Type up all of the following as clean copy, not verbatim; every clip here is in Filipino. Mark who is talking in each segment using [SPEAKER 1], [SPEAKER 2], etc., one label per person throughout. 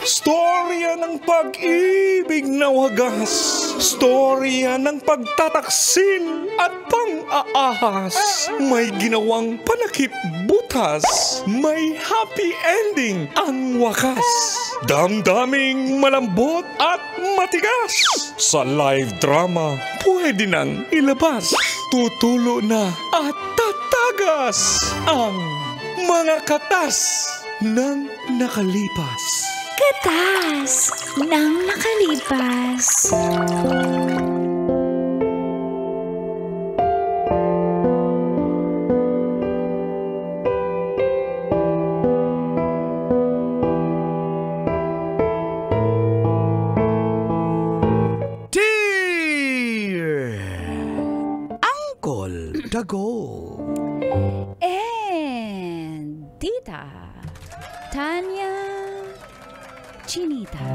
[SPEAKER 1] Storya ng pag-ibig na wagas. Storya ng pagtataksil at pang-aahas. May ginawang panakip butas. May happy ending ang wakas. Damdaming malambot at matigas. Sa live drama, pwede nang ilabas. Tutulo na at tatagas ang mga katas ng nakalipas.
[SPEAKER 2] Katas ng nakalipas.
[SPEAKER 3] Dear Uncle Dago
[SPEAKER 2] And Tita Tanya Chinita.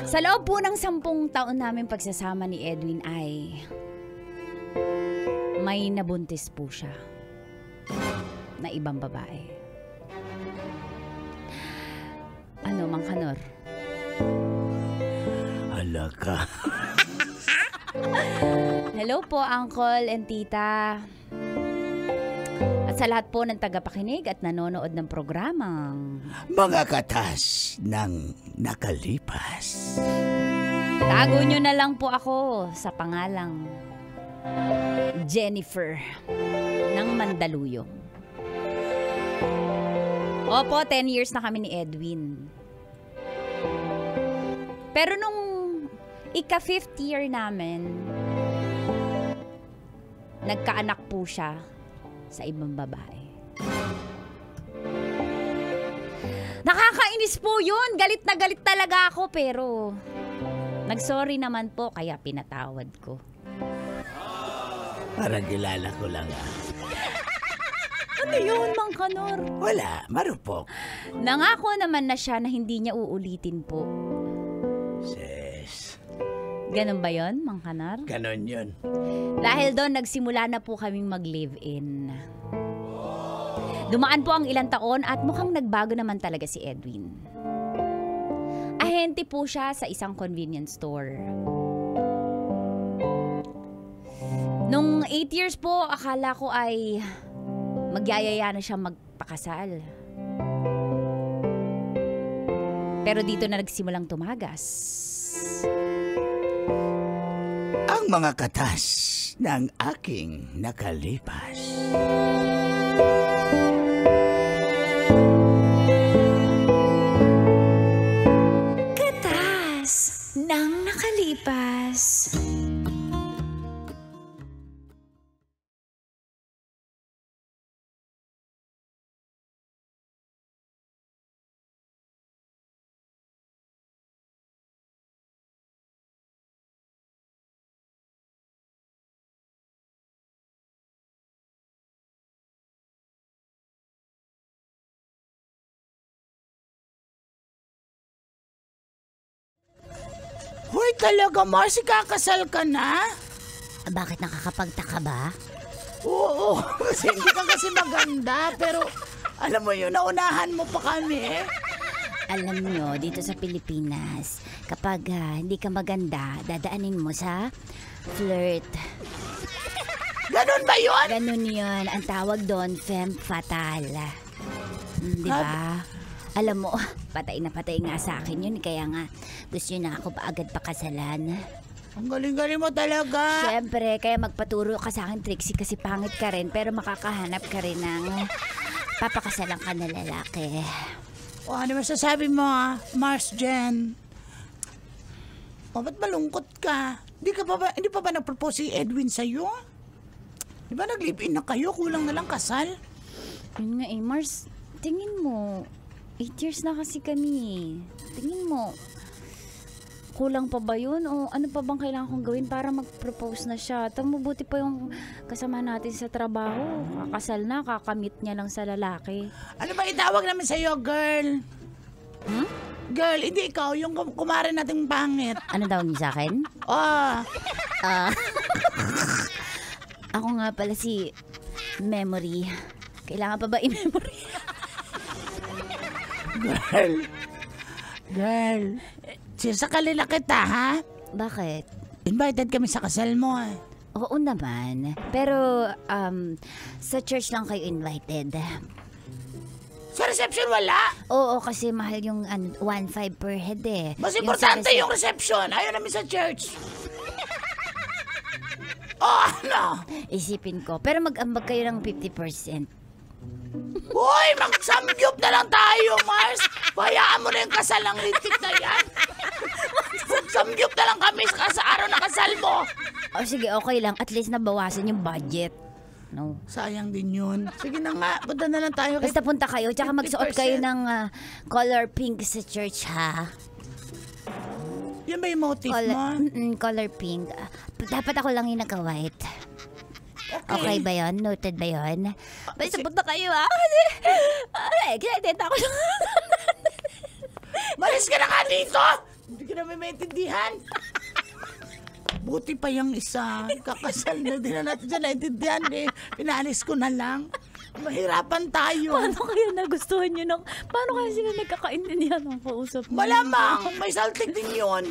[SPEAKER 2] Sa loob po ng 10 taon namin pagsasama ni Edwin ay may nabuntis po siya na ibang babae. Ano, Mang Kanor?
[SPEAKER 3] Hala ka.
[SPEAKER 2] Hello po, Uncle and Tita. At sa lahat po ng tagapakinig at nanonood ng programang
[SPEAKER 3] Mga katas ng nakalipas.
[SPEAKER 2] tago nyo na lang po ako sa pangalang Jennifer ng Mandaluyong. Opo, 10 years na kami ni Edwin. Pero nung ika-5th year namin, nagkaanak po siya sa ibang babae. Nakakainis po yun. Galit na galit talaga ako, pero nag-sorry naman po, kaya pinatawad ko.
[SPEAKER 3] Parang kilala ko lang
[SPEAKER 2] Ano yun, Mang Kanor?
[SPEAKER 3] Wala, marupok.
[SPEAKER 2] Nangako naman na siya na hindi niya uulitin po.
[SPEAKER 3] Sis,
[SPEAKER 2] Ganun ba yun, Mang Kanor?
[SPEAKER 3] ganon yun.
[SPEAKER 2] Dahil doon, nagsimula na po kaming mag-live-in. Dumaan po ang ilang taon at mukhang nagbago naman talaga si Edwin. Ahente po siya sa isang convenience store. Nung 8 years po, akala ko ay magyayaya na siya magpakasal. Pero dito na nagsimulang tumagas.
[SPEAKER 3] Ang mga katas ng aking nakalipas.
[SPEAKER 2] Katas ng nakalipas.
[SPEAKER 3] Hoy, talaga, Marcy, kakasal ka na?
[SPEAKER 2] Bakit nakakapagtaka ba?
[SPEAKER 3] Oo, kasi hindi ka kasi maganda, pero alam mo yun, naunahan mo pa kami eh.
[SPEAKER 2] Alam nyo, dito sa Pilipinas, kapag hindi ka maganda, dadaanin mo sa flirt.
[SPEAKER 3] Ganon ba yun?
[SPEAKER 2] Ganun yun. Ang tawag doon, femme fatale. Di ba? Alam mo, patay na patay nga sa akin yun. Kaya nga, gusto nyo na ako agad pakasalan.
[SPEAKER 3] Ang galing-galing mo talaga.
[SPEAKER 2] Siyempre, kaya magpaturo ka sa akin, Trixie, kasi pangit ka rin. Pero makakahanap ka rin ng papakasalan ka na lalaki.
[SPEAKER 3] O, ano masasabi mo Mars Jen? O, ba't malungkot ka? Hindi pa ba nag-propose si Edwin sa'yo? Di ba nag-live-in na kayo? Kulang na lang kasal?
[SPEAKER 2] Yun nga Mars, tingin mo, 8 years na kasi kami. Tingin mo, kulang pa ba yun? O ano pa bang kailangan kong gawin para mag-propose na siya? Mabuti pa yung kasama natin sa trabaho. Kakasal na, kakamit niya lang sa lalaki.
[SPEAKER 3] Ano ba itawag namin sa'yo, girl? Girl, hindi ikaw. Yung kumare nating pangit.
[SPEAKER 2] Ano daw niya sa akin?
[SPEAKER 3] Ah,
[SPEAKER 2] Ako nga pala si Memory. Kailangan pa ba i-memory?
[SPEAKER 3] Girl, sisakali na kita, ha?
[SPEAKER 2] Bakit?
[SPEAKER 3] Invited kami sa kasal mo, eh.
[SPEAKER 2] Oo naman. Pero, sa church lang kayo invited.
[SPEAKER 3] Sa reception wala.
[SPEAKER 2] Oo, kasi mahal yung 1.5 per head eh.
[SPEAKER 3] Mas
[SPEAKER 2] Yung
[SPEAKER 3] importante
[SPEAKER 2] sa
[SPEAKER 3] yung reception. Ayaw namin sa church. Oh, ano?
[SPEAKER 2] Isipin ko. Pero mag-ambag kayo ng 50%.
[SPEAKER 3] Uy, mag-samgyup na lang tayo, Mars. Bayaan mo na yung kasal ng lintik na yan. Mag-samgyup na lang kami sa araw na kasal mo.
[SPEAKER 2] O sige, okay lang. At least nabawasan yung budget. No.
[SPEAKER 3] Sayang din yun. Sige na nga, punta na lang tayo.
[SPEAKER 2] Basta punta kayo, tsaka magsuot
[SPEAKER 3] 50%.
[SPEAKER 2] kayo ng color pink sa church, ha?
[SPEAKER 3] Yan ba yung motif mo?
[SPEAKER 2] Color pink. Dapat ako lang yung naka-white. Okay ba yun? Noted ba yun? Basta punta kayo, ha? Excited ako.
[SPEAKER 3] Malis ka na nga dito! Hindi ka namin maintindihan. Buti pa yung isa. Kakasal na din na natin siya naintindihan eh. Pinalis ko na lang. Mahirapan tayo.
[SPEAKER 2] Paano kaya nagustuhan nyo ng... Paano kaya sila nagkakaintindihan ng kausap mo?
[SPEAKER 3] Malamang, may saltik din yun.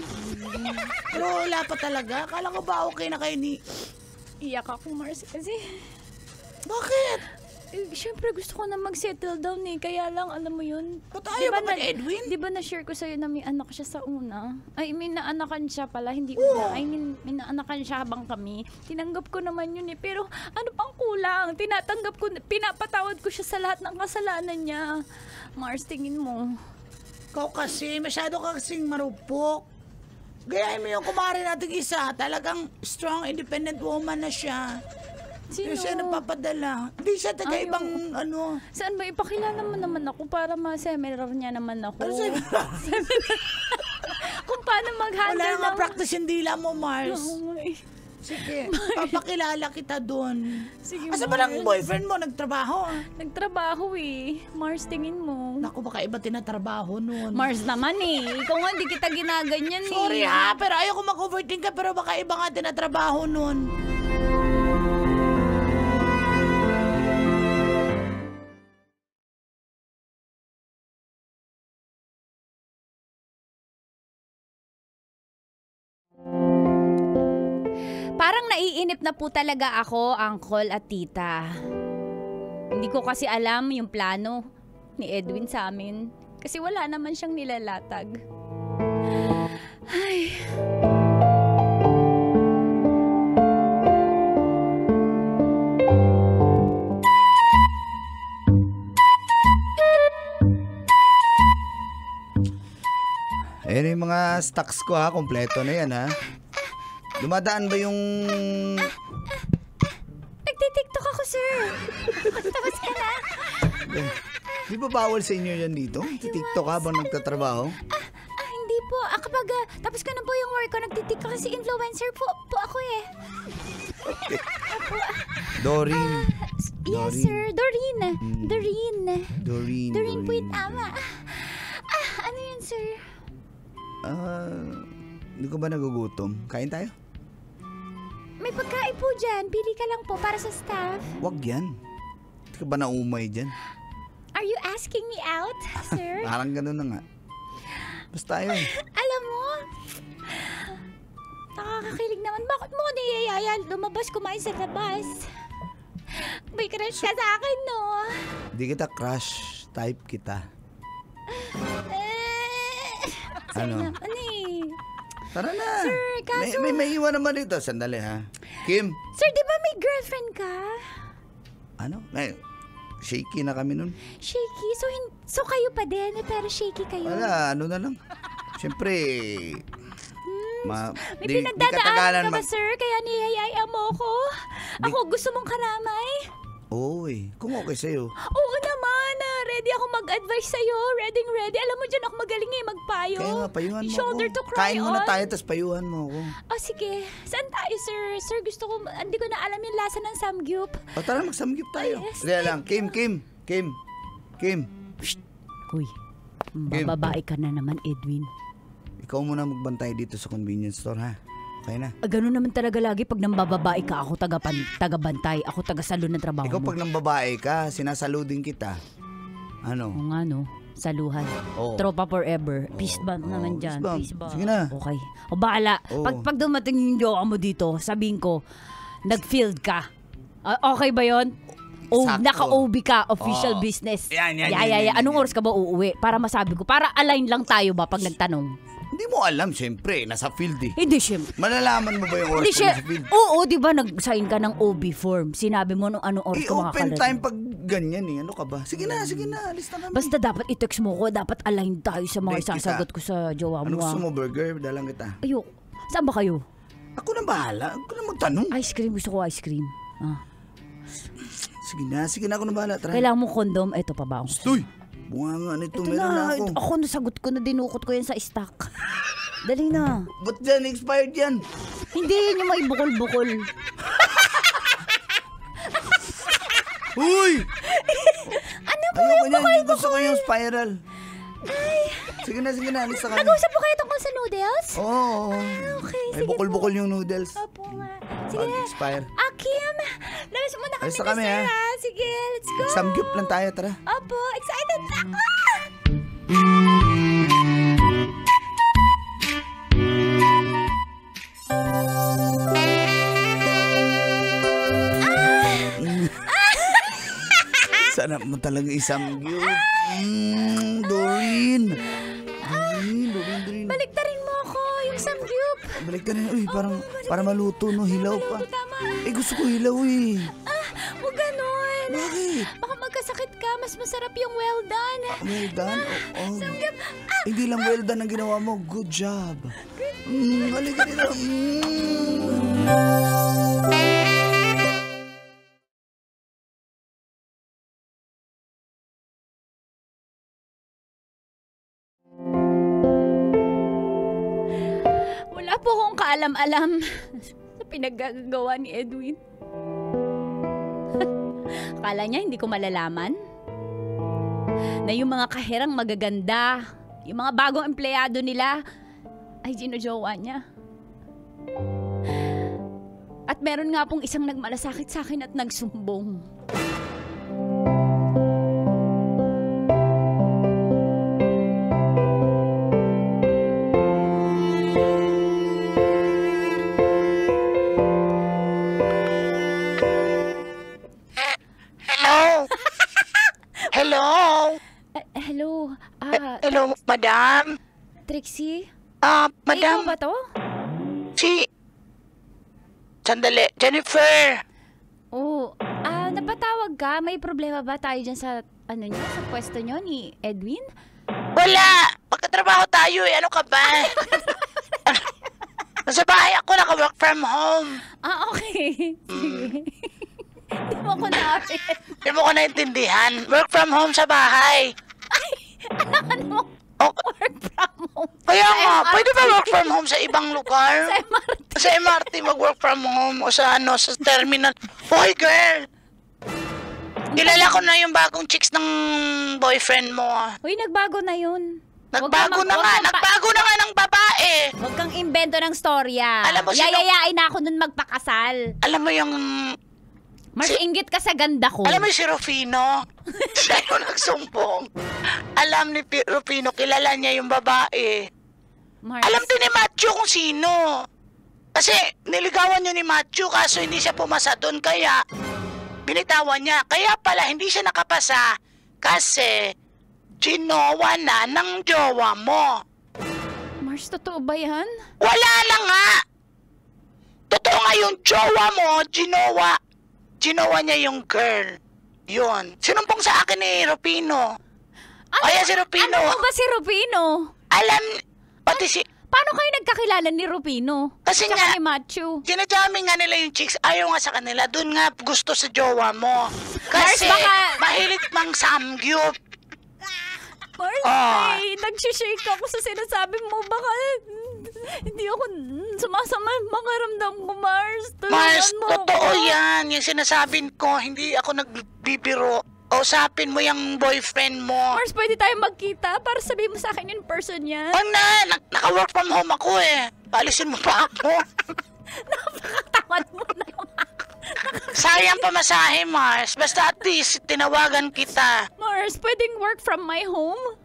[SPEAKER 3] Pero wala pa talaga. Kala ko ba okay na kayo ni...
[SPEAKER 2] Iyak ako, Mars, kasi...
[SPEAKER 3] Bakit?
[SPEAKER 2] Siyempre, gusto ko na mag-settle down eh. Kaya lang, alam mo yun.
[SPEAKER 3] Ba't ayaw ba Edwin?
[SPEAKER 2] Di ba na-share ko sa'yo na may anak siya sa una? Ay, may naanakan siya pala. Hindi una. I mean, may naanakan siya habang kami. Tinanggap ko naman yun eh. Pero ano pang kulang? Tinatanggap ko, pinapatawad ko siya sa lahat ng kasalanan niya. Mars, tingin mo.
[SPEAKER 3] Ikaw kasi, masyado ka kasing marupok. Gayahin mo yung kumari nating isa. Talagang strong, independent woman na siya.
[SPEAKER 2] Sino?
[SPEAKER 3] Hindi siya napapadala. Hindi siya taga-ibang ano.
[SPEAKER 2] Saan ba? Ipakilala mo naman ako para ma-seminar niya naman ako.
[SPEAKER 3] Ano sa'yo?
[SPEAKER 2] Kung paano mag-handle
[SPEAKER 3] Wala nga
[SPEAKER 2] ng...
[SPEAKER 3] practice yung dila mo, Mars.
[SPEAKER 2] Oo, eh.
[SPEAKER 3] Sige, papakilala kita doon.
[SPEAKER 2] Sige,
[SPEAKER 3] Asa ba lang boyfriend mo? Nagtrabaho?
[SPEAKER 2] Nagtrabaho eh. Mars, tingin mo.
[SPEAKER 3] Naku, baka iba tinatrabaho noon.
[SPEAKER 2] Mars naman eh. Ikaw nga, hindi kita ginaganyan eh.
[SPEAKER 3] Sorry ha, pero ayaw ko mag-overthink ka, pero baka iba nga tinatrabaho noon.
[SPEAKER 2] Parang naiinip na po talaga ako, uncle at tita. Hindi ko kasi alam yung plano ni Edwin sa amin. Kasi wala naman siyang nilalatag. Ay...
[SPEAKER 4] Ayan yung mga stocks ko ha, kompleto na yan ha. Dumadaan ba yung...
[SPEAKER 2] Nagtitiktok ako, sir. Tapos ka na.
[SPEAKER 4] Di ba bawal sa inyo yan dito? Titiktok habang nagtatrabaho?
[SPEAKER 2] Hindi po. Kapag tapos ko na po yung work ko, nagtitiktok kasi influencer po ako eh.
[SPEAKER 4] Doreen.
[SPEAKER 2] Yes,
[SPEAKER 4] Doreen.
[SPEAKER 2] sir. Doreen. Doreen. Doreen po yung tama. Ano yun, sir?
[SPEAKER 4] Hindi ko ba nagugutom? Kain tayo?
[SPEAKER 2] May pagkain po dyan. Pili ka lang po para sa staff.
[SPEAKER 4] Wag yan. Hindi ka ba naumay dyan?
[SPEAKER 2] Are you asking me out, sir?
[SPEAKER 4] Parang ganun na nga. Basta yun.
[SPEAKER 2] Alam mo, nakakakilig naman. Bakit mo niyayaya lumabas kumain sa labas? May crush ka sa akin, no?
[SPEAKER 4] Di kita crush. Type kita. Ano?
[SPEAKER 2] Ano eh?
[SPEAKER 4] Tara na.
[SPEAKER 2] Sir, kaso...
[SPEAKER 4] May iwan naman dito. Sandali ha. Kim.
[SPEAKER 2] Sir, di ba may girlfriend ka?
[SPEAKER 4] Ano? Shaky na kami nun.
[SPEAKER 2] Shaky? So kayo pa din, pero shaky kayo?
[SPEAKER 4] Wala, ano na lang. Siyempre,
[SPEAKER 2] May pinagdadaanan ka ba, sir? Kaya niyayaya mo ako? Ako gusto mong karamay?
[SPEAKER 4] Oo eh. Kung okay sa'yo.
[SPEAKER 2] Oo naman. Ready ako mag-advise sa'yo. Ready. Alam mo dyan ako magaling eh, magpayo.
[SPEAKER 4] Kaya nga, payuhan mo
[SPEAKER 2] Shoulder
[SPEAKER 4] ako.
[SPEAKER 2] to cry
[SPEAKER 4] Kain
[SPEAKER 2] on.
[SPEAKER 4] muna tayo, tapos payuhan mo ako.
[SPEAKER 2] Oh, sige. Saan tayo, sir? Sir, hindi ko na alam yung lasa ng samgyup.
[SPEAKER 4] O tara, magsamgyup tayo.
[SPEAKER 2] Yes.
[SPEAKER 4] Dali lang. Kim.
[SPEAKER 2] Uy, bababae ka na naman, Edwin.
[SPEAKER 4] Ikaw muna magbantay dito sa convenience store, ha? Okay na.
[SPEAKER 2] Ganun naman talaga lagi pag nambababae ka, ako taga-bantay, ako taga-salon ng trabaho
[SPEAKER 4] Ikaw
[SPEAKER 2] mo.
[SPEAKER 4] pag nang babae ka, sinasaludin kita. Ano?
[SPEAKER 2] Oo nga no, saluhan.
[SPEAKER 4] Oo.
[SPEAKER 2] Tropa forever. Peace bump naman dyan.
[SPEAKER 4] peace bump.
[SPEAKER 2] Peace bump.
[SPEAKER 4] Sige na.
[SPEAKER 2] Okay. O bahala.
[SPEAKER 4] Oo.
[SPEAKER 2] Pag dumating yung jowa mo dito, sabihin ko, nag-field ka. Okay ba yon?
[SPEAKER 4] Sakto.
[SPEAKER 2] Naka-OB ka, official
[SPEAKER 4] Oo.
[SPEAKER 2] business.
[SPEAKER 4] Yan.
[SPEAKER 2] Anong oras ka ba uuwi? Para masabi ko. Para align lang tayo ba pag nagtanong?
[SPEAKER 4] Hindi mo alam, syempre. Nasa field eh.
[SPEAKER 2] Hindi, syempre.
[SPEAKER 4] Malalaman mo ba yung oras
[SPEAKER 2] Hindi
[SPEAKER 4] ko
[SPEAKER 2] siya.
[SPEAKER 4] nasa field?
[SPEAKER 2] Oo, di ba nag-sign ka ng OB form? Sinabi mo nung anong oras ka
[SPEAKER 4] Open
[SPEAKER 2] makakarating.
[SPEAKER 4] time pag ganyan eh. Ano ka ba? Sige na. Alis na kami.
[SPEAKER 2] Basta dapat i-text mo ko. Dapat align tayo sa mga
[SPEAKER 4] Date kita.
[SPEAKER 2] isasagot ko sa jowa
[SPEAKER 4] Ano
[SPEAKER 2] mo.
[SPEAKER 4] gusto mo, burger? Dalang kita.
[SPEAKER 2] Ayok. Saan ba kayo?
[SPEAKER 4] Ako na bahala. Ako na magtanong.
[SPEAKER 2] Ice cream. Gusto ko ice cream.
[SPEAKER 4] Sige na. Ako na bahala. Tara.
[SPEAKER 2] Kailangan mo kondom. Eto pa ba?
[SPEAKER 4] Uy! Bunga nga nito.
[SPEAKER 2] Ito
[SPEAKER 4] Meron na
[SPEAKER 2] na.
[SPEAKER 4] ako.
[SPEAKER 2] Ako nasagot ko na. Dinukot ko yan sa stock. Dali na.
[SPEAKER 4] Ba't yan? Expired yan.
[SPEAKER 2] Hindi yun yung may bukol-bukol.
[SPEAKER 4] Uy!
[SPEAKER 2] Ano ba
[SPEAKER 4] Ayoko
[SPEAKER 2] yung
[SPEAKER 4] niyan.
[SPEAKER 2] bukol-bukol?
[SPEAKER 4] Gusto ko yung spiral. Sige na. Alis na kami.
[SPEAKER 2] Nag-usap po kayo tungkol sa noodles?
[SPEAKER 4] Oo.
[SPEAKER 2] Okay,
[SPEAKER 4] May
[SPEAKER 2] sige
[SPEAKER 4] bukol-bukol yung noodles.
[SPEAKER 2] Opo nga. Sige.
[SPEAKER 4] Pag-expire.
[SPEAKER 2] Kim, labas muna kami.
[SPEAKER 4] Alis na kami,
[SPEAKER 2] Mister,
[SPEAKER 4] ha?
[SPEAKER 2] Sige, let's go.
[SPEAKER 4] Samgyup lang tayo. Tara.
[SPEAKER 2] Opo, excited na ako.
[SPEAKER 4] Sana mo talaga isamgyup. Doreen. Doreen.
[SPEAKER 2] Baliktarin mo ako, yung samgyup.
[SPEAKER 4] Balik ka rin. Uy, para maluto, no? Hilaw pa.
[SPEAKER 2] Tama.
[SPEAKER 4] Gusto ko hilaw eh.
[SPEAKER 2] Huwag ganun.
[SPEAKER 4] Bakit?
[SPEAKER 2] Baka magkasakit ka, mas masarap yung well done.
[SPEAKER 4] Well done? Oo.
[SPEAKER 2] Samgyup.
[SPEAKER 4] Hindi lang well done ang ginawa mo. Good job. Halika nila.
[SPEAKER 2] Wala po akong kaalam-alam sa pinaggagawa ni Edwin. Akala niya hindi ko malalaman na yung mga kahirang magaganda, yung mga bagong empleyado nila ay ginojowa niya. At meron nga pong isang nagmalasakit sa akin at nagsumbong.
[SPEAKER 3] Hello?
[SPEAKER 2] Hello?
[SPEAKER 3] Hello, madam?
[SPEAKER 2] Trixie?
[SPEAKER 3] Ah,
[SPEAKER 2] Ikaw
[SPEAKER 3] madam,
[SPEAKER 2] ba to?
[SPEAKER 3] Sandali, Jennifer.
[SPEAKER 2] Oo. Napatawag ka? May problema ba tayo dyan sa, sa pwesto nyo ni Edwin?
[SPEAKER 3] Wala! Magkatrabaho tayo eh. Ano ka ba? Nasa bahay ako, naka-work from home.
[SPEAKER 2] Okay. Sige. Hindi mo ko namin.
[SPEAKER 3] Hindi mo ko naintindihan. Work from home sa bahay.
[SPEAKER 2] Ano?
[SPEAKER 3] Oh,
[SPEAKER 2] Work from home.
[SPEAKER 3] kaya
[SPEAKER 2] Sa
[SPEAKER 3] nga,
[SPEAKER 2] MRT.
[SPEAKER 3] pwede ba work from home sa ibang lugar?
[SPEAKER 2] Sa MRT.
[SPEAKER 3] Sa MRT mag-work from home o sa sa terminal. Hoy, girl! Kilala ko na yung bagong chicks ng boyfriend mo.
[SPEAKER 2] Uy, nagbago na yun.
[SPEAKER 3] Nagbago na nga ng babae.
[SPEAKER 2] Huwag kang invento ng storya.
[SPEAKER 3] Alam mo,
[SPEAKER 2] Yayayain na ako nun magpakasal.
[SPEAKER 3] Alam mo yung...
[SPEAKER 2] Mas inggit ka sa ganda ko.
[SPEAKER 3] Alam mo si Rufino? Siya yung nagsumbong. Alam ni Rufino, kilala niya yung babae.
[SPEAKER 2] Mars.
[SPEAKER 3] Alam din ni Matthew kung sino. Kasi niligawan niya ni Matthew kaso hindi siya pumasa doon kaya binitawan niya. Kaya pala hindi siya nakapasa kasi ginowa na ng jowa mo.
[SPEAKER 2] Mars, totoo ba yan?
[SPEAKER 3] Wala na nga. Totoo nga yung jowa mo, ginowa. Ginawa niya yung girl. Yun. Sinumpong sa akin ni Rufino. Kaya si Rufino.
[SPEAKER 2] Ano ba si Rufino?
[SPEAKER 3] Alam, pati si...
[SPEAKER 2] Paano kayo nagkakilala ni Rufino?
[SPEAKER 3] Kasi
[SPEAKER 2] Tsaka
[SPEAKER 3] nga,
[SPEAKER 2] ni Matthew?
[SPEAKER 3] ginajaming nga nila yung chicks. Ayaw nga sa kanila. Doon nga gusto sa jowa mo. Kasi
[SPEAKER 2] Mars, baka-
[SPEAKER 3] mahilig mang samgyup.
[SPEAKER 2] Mars,
[SPEAKER 3] Ah.
[SPEAKER 2] nagsishake ako sa sinasabi mo. Baka hindi ako sumasama yung makaramdam ko, Mars.
[SPEAKER 3] Mars,
[SPEAKER 2] Tulungan mo
[SPEAKER 3] totoo
[SPEAKER 2] ako.
[SPEAKER 3] yan. Yung sinasabi ko, hindi ako nagbibiro. Usapin mo yung boyfriend mo.
[SPEAKER 2] Mars, pwede tayo magkita para sabihin mo sa akin in person yan.
[SPEAKER 3] Naka-work from home ako eh. Paalisin mo pa ako.
[SPEAKER 2] Napakatamad mo naman.
[SPEAKER 3] Sayang pamasahe, Mars. Basta at least, tinawagan kita.
[SPEAKER 2] Mars, pwedeng work from my home?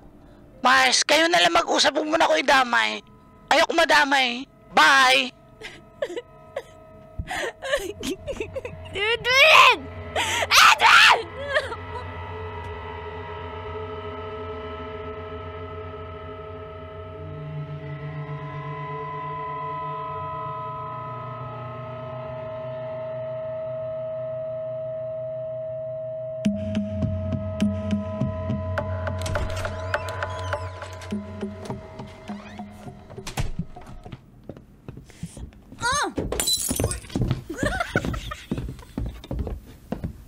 [SPEAKER 3] Mars, kayo na lang mag-usap. Huwag mo na ako idamay. Ayoko madamay. Bye!
[SPEAKER 2] Edwin! Edwin!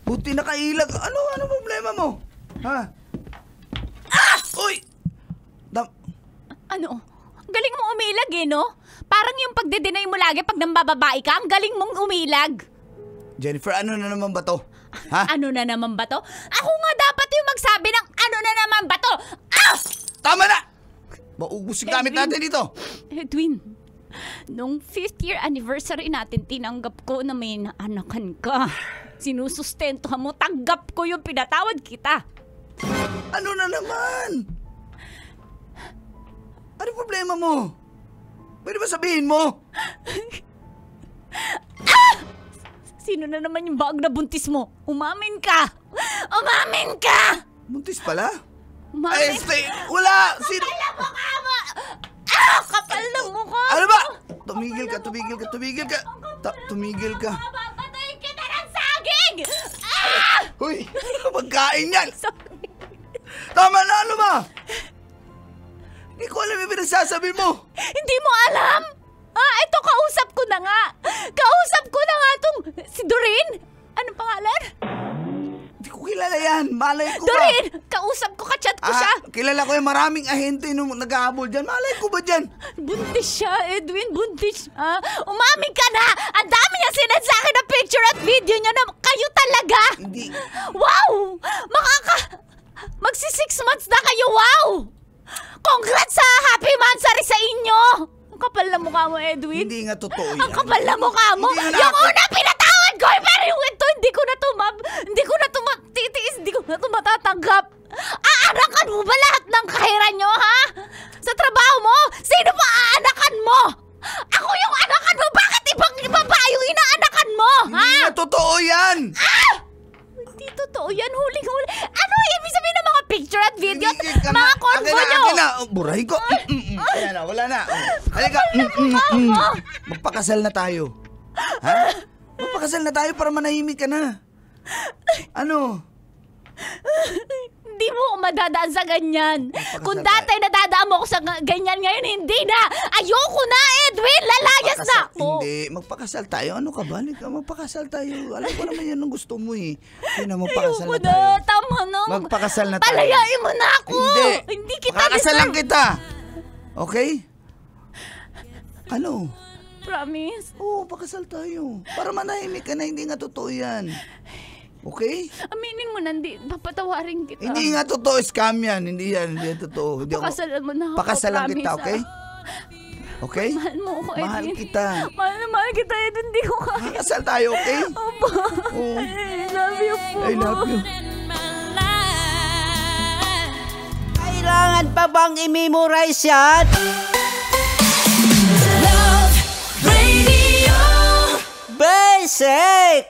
[SPEAKER 4] Buti nakailag. Ano problema mo? Ha? Uy!
[SPEAKER 2] Ano? Galing mo umilag eh, no? Parang yung pagde-deny mo lagi pag nambababae ka, ang galing mong umilag.
[SPEAKER 4] Jennifer, ano na naman ba to? Ha?
[SPEAKER 2] Ano na naman ba to? Ako nga dapat yung magsabi ng ano na naman ba to? Ah!
[SPEAKER 4] Tama na! Maubos yung gamit natin dito.
[SPEAKER 2] Edwin, nung 5th year anniversary natin, tinanggap ko na may naanakan ka. Sinusustentuhan mo, tanggap ko yung pinatawad kita.
[SPEAKER 4] Ano na naman? Ano problema mo? Pwede ba sabihin mo?
[SPEAKER 2] Sino na naman yung baag na buntis mo? Umamin ka! Umamin ka!
[SPEAKER 4] Buntis pala?
[SPEAKER 2] Umamin
[SPEAKER 4] stay! Wala! Sino?
[SPEAKER 2] Kapal na mukha mo! Ah! Kapal na mukha mo!
[SPEAKER 4] Ano ba? Tumigil ka. Tumigil ka.
[SPEAKER 2] Mababatayin kita ng saging! Ah!
[SPEAKER 4] Hoy! Magkain yan!
[SPEAKER 2] Sorry.
[SPEAKER 4] Tama na, ano ba? Hindi ko alam yung pinagsasabi mo.
[SPEAKER 2] Hindi mo alam? Ito, kausap ko na nga. Kausap ko na nga tong si Doreen. Anong pangalan?
[SPEAKER 4] Hindi ko kilala yan. Malay ko
[SPEAKER 2] Doreen! Kausap ko, kachat ko siya.
[SPEAKER 4] Kilala ko yung maraming ahente nung nag-ahabol dyan. Malay ko ba dyan?
[SPEAKER 2] Buntis siya, Edwin. Buntis. Umamin ka na! Ang dami niya sinad sa akin na picture at video niya na kayo talaga!
[SPEAKER 4] Hindi.
[SPEAKER 2] Wow! Magsi 6 months na kayo, wow! Congrats sa happy monthsary sa inyo! Ang kapal na mukha mo, Edwin.
[SPEAKER 4] Hindi nga totoo yan.
[SPEAKER 2] Ang kapal na mukha mo!
[SPEAKER 4] Hindi nga
[SPEAKER 2] Yung
[SPEAKER 4] ako-
[SPEAKER 2] una pinatawad ko, pero yung ito, hindi ko na titiis, hindi ko na matatanggap. Aanakan mo ba lahat ng kahira nyo, ha? Sa trabaho mo, sino pa aanakan mo? Ako yung anakan mo, bakit ibang iba yung inaanakan mo, ha?
[SPEAKER 4] Hindi nga totoo yan.
[SPEAKER 2] Hindi totoo yan, huling-huli. Ano ibig sabihin ng mga picture at video at
[SPEAKER 4] Tumigil ka na.
[SPEAKER 2] mga convo nyo?
[SPEAKER 4] Akin na. Burahin ko. Ayan na, wala na. Halika. Magpakasal na tayo. Ha? Magpakasal na tayo para manahimik ka na. Ano?
[SPEAKER 2] Hindi mo ako madadaan sa ganyan.
[SPEAKER 4] Magpakasal
[SPEAKER 2] Kung
[SPEAKER 4] tayo.
[SPEAKER 2] dati nadadaan mo ako sa ganyan, ngayon hindi na. Ayoko na, Edwin. Lalayas na.
[SPEAKER 4] Hindi. Magpakasal tayo. Ano ka ba? Halika, magpakasal tayo. Alam ko naman yan ang gusto mo eh. Hindi na, magpakasal
[SPEAKER 2] Ayoko
[SPEAKER 4] na tayo.
[SPEAKER 2] na. Tama na.
[SPEAKER 4] Magpakasal na tayo.
[SPEAKER 2] Palayain mo na ako.
[SPEAKER 4] Hindi.
[SPEAKER 2] kita
[SPEAKER 4] Pakakasal lang
[SPEAKER 2] deserve.
[SPEAKER 4] kita. Okay? Ano?
[SPEAKER 2] Promise.
[SPEAKER 4] Oo, pakasal tayo. Para manahimik ka na, hindi nga totoo yan. Okay?
[SPEAKER 2] Aminin mo na, hindi. Papatawarin kita.
[SPEAKER 4] Hindi nga totoo, scam yan. Hindi yan totoo. Hindi ako.
[SPEAKER 2] Pakasalan mo na ako.
[SPEAKER 4] Pakasalan kita,
[SPEAKER 2] promise,
[SPEAKER 4] okay? Okay?
[SPEAKER 2] Mahal mo ako, Edwin.
[SPEAKER 4] Mahal kita.
[SPEAKER 2] Mahal kita, Edwin. Hindi ko kaya.
[SPEAKER 4] Pakasal tayo, okay?
[SPEAKER 2] Opo.
[SPEAKER 4] Oo.
[SPEAKER 2] I love you po.
[SPEAKER 4] I love you.
[SPEAKER 5] Kailangan pa bang i-memorize yan?
[SPEAKER 6] Love Radio.
[SPEAKER 5] Basic!